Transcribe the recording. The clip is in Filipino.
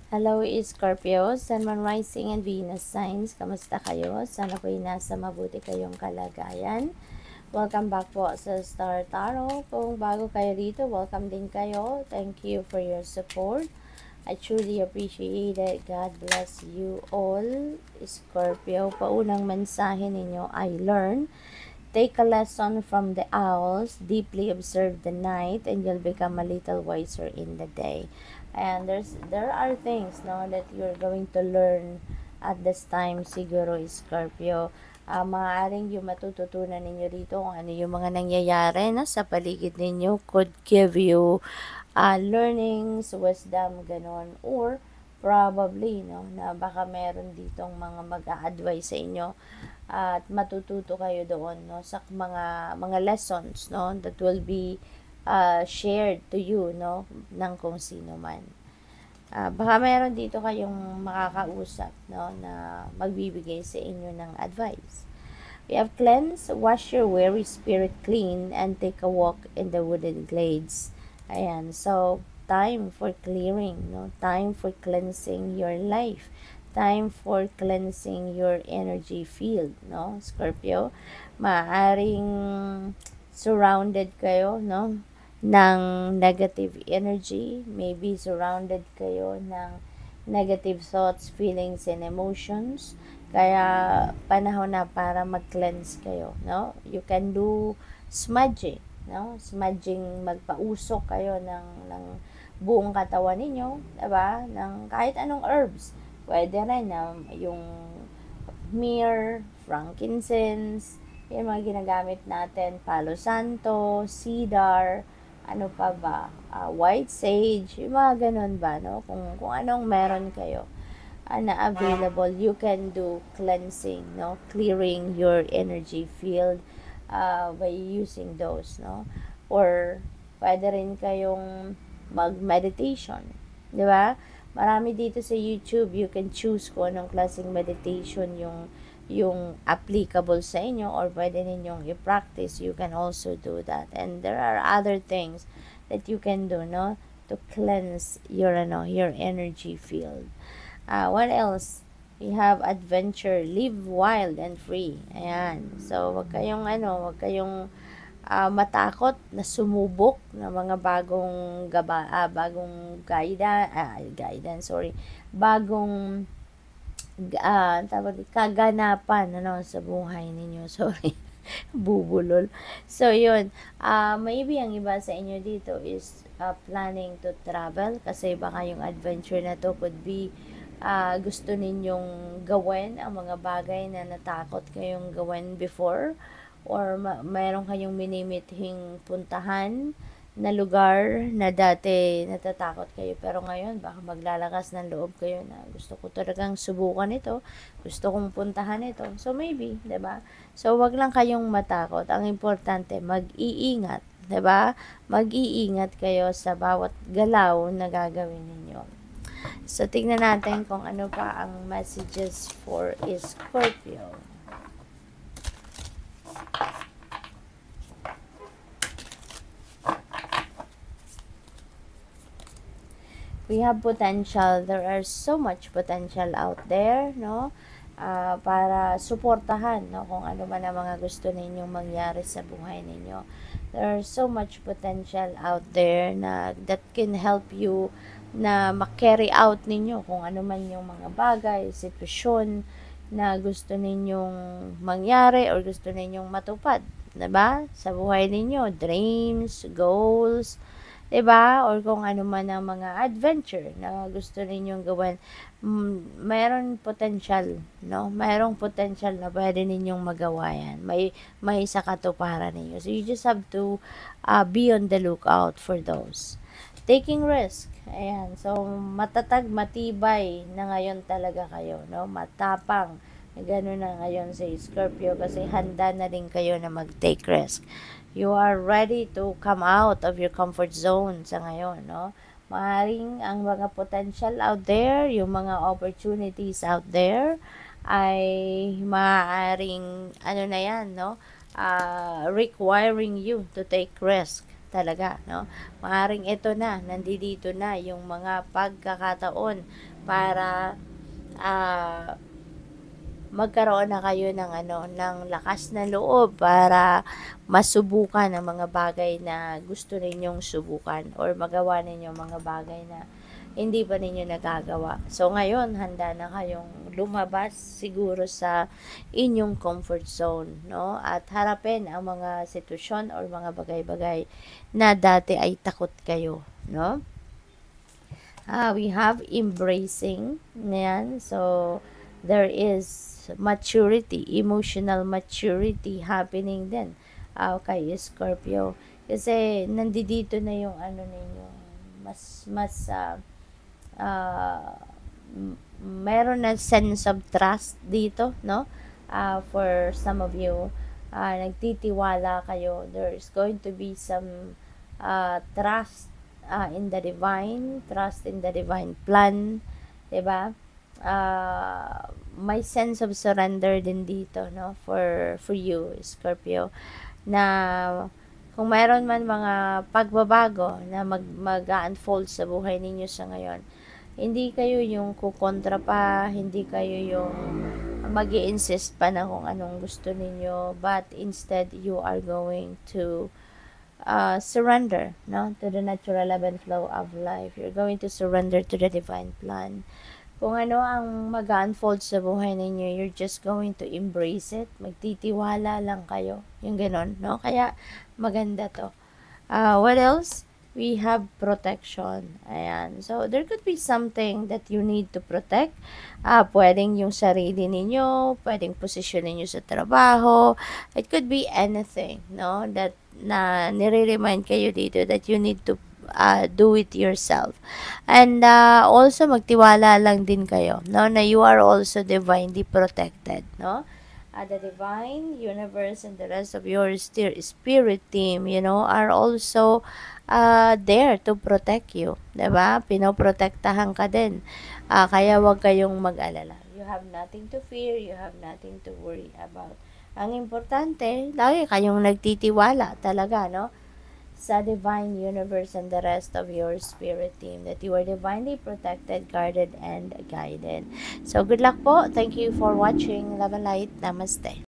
Hello Scorpio, Sun, Moon, Rising, and Venus signs. Kamusta kayo? Sana po'y nasa mabuti kayong kalagayan. Welcome back po sa Star Tarot. Kung bago kayo dito, welcome din kayo. Thank you for your support. I truly appreciate it. God bless you all. Scorpio, paunang mensahe ninyo, I learn. Take a lesson from the owls, deeply observe the night, and you'll become a little wiser in the day. And there are things no that you're going to learn at this time siguro, Scorpio. Maaaring yung matututunan ninyo dito kung ano yung mga nangyayari na sa paligid ninyo could give you learnings, wisdom, ganon. Or probably, no, na baka meron ditong mga mag-a-advise sa inyo at matututo kayo doon, no, sa mga lessons, no, that will be shared to you, no, ng kung sino man. Baka meron dito kayong makakausap, no, na magbibigay sa inyo ng advice. We have cleanse, wash your weary spirit clean, and take a walk in the wooded glades. Ayan, so time for clearing, no, time for cleansing your life, time for cleansing your energy field, no, Scorpio. Maaring surrounded kayo, no, ng negative energy, maybe surrounded kayo ng negative thoughts, feelings, and emotions. Kaya panahon na para mag-cleanse kayo, no? You can do smudging, no? Smudging, magpausok kayo ng buong katawan ninyo, 'di ba? Ng kahit anong herbs. Pwede rin na yung myrrh, frankincense, yung mga ginagamit natin, palo santo, cedar, ano pa ba, white sage, yung mga ganun ba, no? Kung anong meron kayo na available, you can do cleansing, no? Clearing your energy field by using those, no? Or pwede rin kayong mag-meditation, di ba? Marami dito sa YouTube, you can choose kung anong klaseng meditation yung applicable sa inyo or pwede ninyong i-practice. You can also do that. And there are other things that you can do, no, to cleanse your energy field. What else? We have adventure, live wild and free. Ayan. So, wag kayong matakot na sumubok ng mga bagong guidance, bagong kaganapan sa buhay ninyo. Sorry, bubulol. So, yun. Maybe ang iba sa inyo dito is planning to travel kasi baka yung adventure na to could be gusto ninyong gawin ang mga bagay na natakot kayong gawin before, or mayroon kayong minimithing puntahan na lugar na dati natatakot kayo, pero ngayon baka maglalakas ng loob kayo na gusto ko talagang subukan ito, gusto kong puntahan ito. So maybe, 'di ba? So wag lang kayong matakot. Ang importante, mag-iingat, 'di ba? Mag-iingat kayo sa bawat galaw na gagawin ninyo. So tingnan natin kung ano pa ang messages for Scorpio. We have potential. There are so much potential out there, no? Para suportahan, no, kung ano man ang mga gusto ninyong mangyari sa buhay ninyo. There are so much potential out there na that can help you na ma-carry out ninyo kung ano man yung mga bagay, sitwasyon na gusto ninyong mangyari or gusto ninyong matupad, 'di ba? Sa buhay ninyo, dreams, goals, 'di ba? Or kung ano man ang mga adventure na gusto ninyong gawin, mayroon potential, no? Mayroong potential na pwede ninyong magawa yan. May sa katuparan ninyo. So you just have to be on the lookout for those. Taking risk. Ayan. So matatag, matibay na ngayon talaga kayo, no? Matapang. Ganun na ngayon sa Scorpio kasi handa na rin kayo na mag-take risk. You are ready to come out of your comfort zone sa ngayon, no? Maaaring ang mga potential out there, yung mga opportunities out there, ay maaaring, ano na yan, no? Requiring you to take risk talaga, no? Maaring ito na, nandito na yung mga pagkakataon para magkaroon na kayo ng ng lakas na loob para masubukan ang mga bagay na gusto ninyong subukan or magawa ninyo mga bagay na hindi pa ninyo nagagawa. So ngayon, handa na kayong lumabas siguro sa inyong comfort zone, no? At harapin ang mga sitwasyon or mga bagay-bagay na dati ay takot kayo, no? We have embracing, yan. So there is maturity, emotional maturity happening din kay Scorpio. Kasi nandito na yung ninyo, meron na sense of trust dito, no? For some of you, nagtitiwala kayo. There's going to be some trust in the divine, trust in the divine plan, 'di ba? May sense of surrender din dito, no, for you, Scorpio, na kung mayroon man mga pagbabago na mag-unfold sa buhay ninyo sa ngayon, hindi kayo yung kukontra pa, hindi kayo yung mag-i-insist pa na kung anong gusto ninyo, but instead you are going to surrender, no, to the natural ebb and flow of life. You're going to surrender to the divine plan. Kung ano ang mag-unfold sa buhay ninyo, you're just going to embrace it. Magtitiwala lang kayo. Yung ganon, no? Kaya maganda to. What else? We have protection. Ayan. So, there could be something that you need to protect. Pwedeng yung sarili ninyo, pwedeng posisyon ninyo sa trabaho. It could be anything, no? That na nire-remind kayo dito that you need to do it yourself. And also magtiwala lang din kayo, no, na you are also divinely protected, no? The divine universe and the rest of your spirit team, you know, are also there to protect you, 'di ba? Pinoprotektahan ka din. Kaya wag kayong mag-alala. You have nothing to fear, you have nothing to worry about. Ang importante, lagi kayong nagtitiwala talaga, no, sa divine universe and the rest of your spirit team, that you are divinely protected, guarded, and guided. So, good luck po. Thank you for watching. Love and light. Namaste.